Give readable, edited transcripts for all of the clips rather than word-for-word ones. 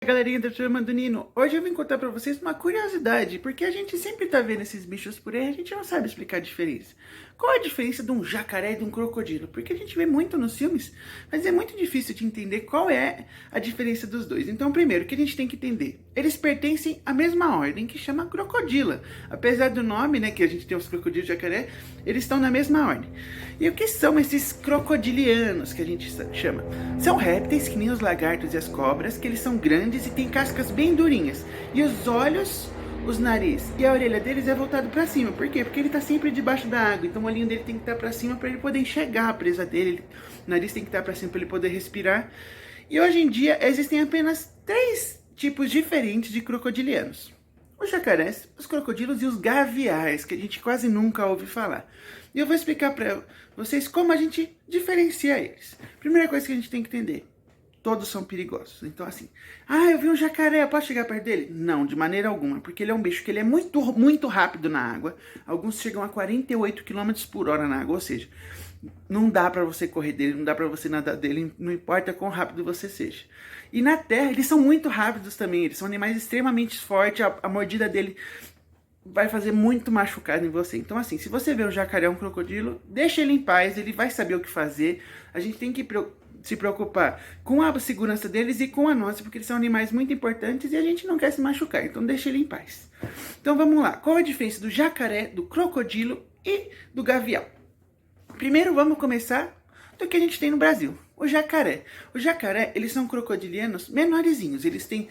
Galerinha da Turma do Nino, hoje eu vim contar pra vocês uma curiosidade, porque a gente sempre tá vendo esses bichos por aí, a gente não sabe explicar a diferença. Qual a diferença de um jacaré e de um crocodilo? Porque a gente vê muito nos filmes, mas é muito difícil de entender qual é a diferença dos dois. Então, primeiro, o que a gente tem que entender? Eles pertencem à mesma ordem, que chama crocodila. Apesar do nome, né, que a gente tem os crocodilos e jacaré, eles estão na mesma ordem. E o que são esses crocodilianos, que a gente chama? São répteis que nem os lagartos e as cobras, que eles são grandes e têm cascas bem durinhas. E os olhos, os nariz e a orelha deles é voltado para cima. Por quê? Porque ele está sempre debaixo da água. Então o olhinho dele tem que estar para cima para ele poder enxergar a presa dele. O nariz tem que estar para cima para ele poder respirar. E hoje em dia existem apenas 3 tipos diferentes de crocodilianos: os jacarés, os crocodilos e os gaviais, que a gente quase nunca ouve falar. E eu vou explicar para vocês como a gente diferencia eles. Primeira coisa que a gente tem que entender: todos são perigosos. Então assim, eu vi um jacaré, eu posso chegar perto dele? Não, de maneira alguma, porque ele é um bicho que ele é muito rápido na água. Alguns chegam a 48 km por hora na água, ou seja, não dá pra você correr dele, não dá pra você nadar dele, não importa quão rápido você seja. E na terra, eles são muito rápidos também, eles são animais extremamente fortes, a mordida dele vai fazer muito machucado em você. Então assim, se você vê um jacaré ou um crocodilo, deixa ele em paz, ele vai saber o que fazer. A gente tem que se preocupar com a segurança deles e com a nossa, porque eles são animais muito importantes e a gente não quer se machucar, então deixa ele em paz. Então vamos lá, qual a diferença do jacaré, do crocodilo e do gavial? Primeiro vamos começar do que a gente tem no Brasil, o jacaré. O jacaré, eles são crocodilianos menorzinhos, eles têm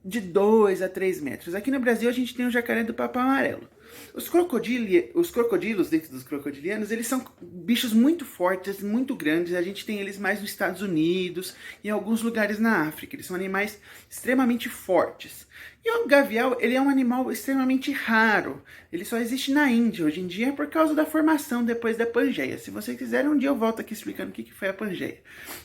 de 2 a 3 metros. Aqui no Brasil a gente tem o jacaré do papo amarelo. Os crocodilos dentro dos crocodilianos, eles são bichos muito fortes, muito grandes. A gente tem eles mais nos Estados Unidos e em alguns lugares na África. Eles são animais extremamente fortes. E o gavial, ele é um animal extremamente raro. Ele só existe na Índia hoje em dia por causa da formação depois da Pangeia. Se vocês quiserem, um dia eu volto aqui explicando o que foi a Pangeia.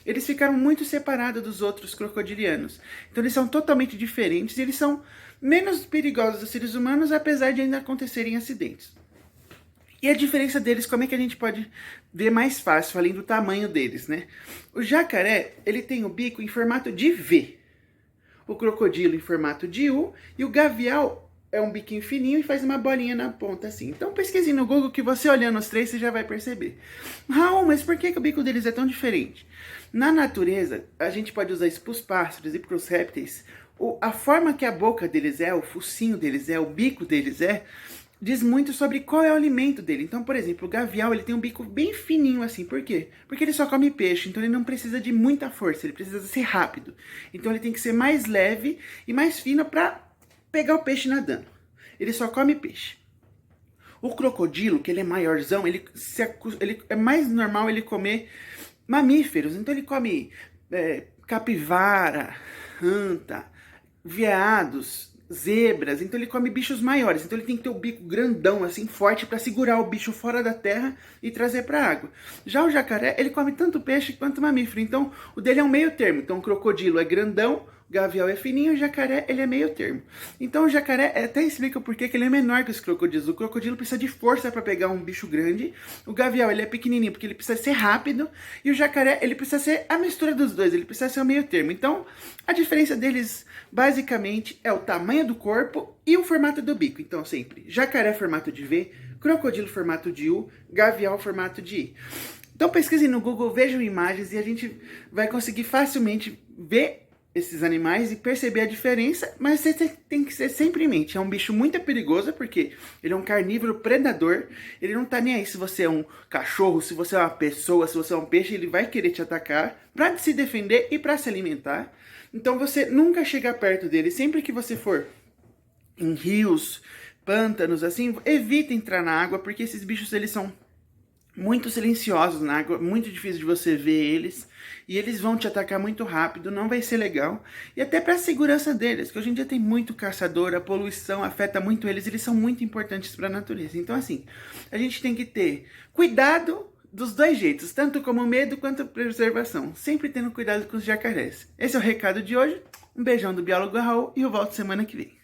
Eles ficaram muito separados dos outros crocodilianos. Então eles são totalmente diferentes e eles são menos perigosos dos seres humanos, apesar de ainda acontecerem acidentes. E a diferença deles, como é que a gente pode ver mais fácil, além do tamanho deles, né? O jacaré, ele tem o bico em formato de V. O crocodilo em formato de U. E o gavial é um biquinho fininho e faz uma bolinha na ponta assim. Então pesquise no Google que você olhando os 3, você já vai perceber. Raul, mas por que o bico deles é tão diferente? Na natureza, a gente pode usar isso para os pássaros e para os répteis. A forma que a boca deles é, o focinho deles é, o bico deles é, diz muito sobre qual é o alimento dele. Então, por exemplo, o gavial, ele tem um bico bem fininho assim. Por quê? Porque ele só come peixe, então ele não precisa de muita força, ele precisa ser rápido. Então ele tem que ser mais leve e mais fino para pegar o peixe nadando. Ele só come peixe. O crocodilo, que ele é maiorzão, ele é mais normal ele comer mamíferos. Então ele come capivara, anta, veados, zebras. Então ele come bichos maiores. Então ele tem que ter o bico grandão, assim, forte, para segurar o bicho fora da terra e trazer para a água. Já o jacaré, ele come tanto peixe quanto mamífero. Então o dele é um meio termo. Então o crocodilo é grandão, o gavial é fininho, o jacaré, ele é meio termo. Então o jacaré até explica por que ele é menor que os crocodilos. O crocodilo precisa de força para pegar um bicho grande. O gavial, ele é pequenininho porque ele precisa ser rápido. E o jacaré, ele precisa ser a mistura dos dois. Ele precisa ser o meio termo. Então a diferença deles, basicamente, é o tamanho do corpo e o formato do bico. Então sempre, jacaré formato de V, crocodilo formato de U, gavial formato de I. Então pesquisem no Google, vejam imagens e a gente vai conseguir facilmente ver esses animais e perceber a diferença, mas você tem que ser sempre em mente. É um bicho muito perigoso porque ele é um carnívoro predador. Ele não tá nem aí se você é um cachorro, se você é uma pessoa, se você é um peixe, ele vai querer te atacar para se defender e para se alimentar. Então você nunca chega perto dele. Sempre que você for em rios, pântanos, assim, evite entrar na água, porque esses bichos, eles são muito silenciosos na água, muito difícil de você ver eles, e eles vão te atacar muito rápido, não vai ser legal, e até para a segurança deles, que hoje em dia tem muito caçador, a poluição afeta muito eles são muito importantes para a natureza. Então assim, a gente tem que ter cuidado dos dois jeitos, tanto como medo quanto preservação, sempre tendo cuidado com os jacarés. Esse é o recado de hoje, um beijão do biólogo Raul e eu volto semana que vem.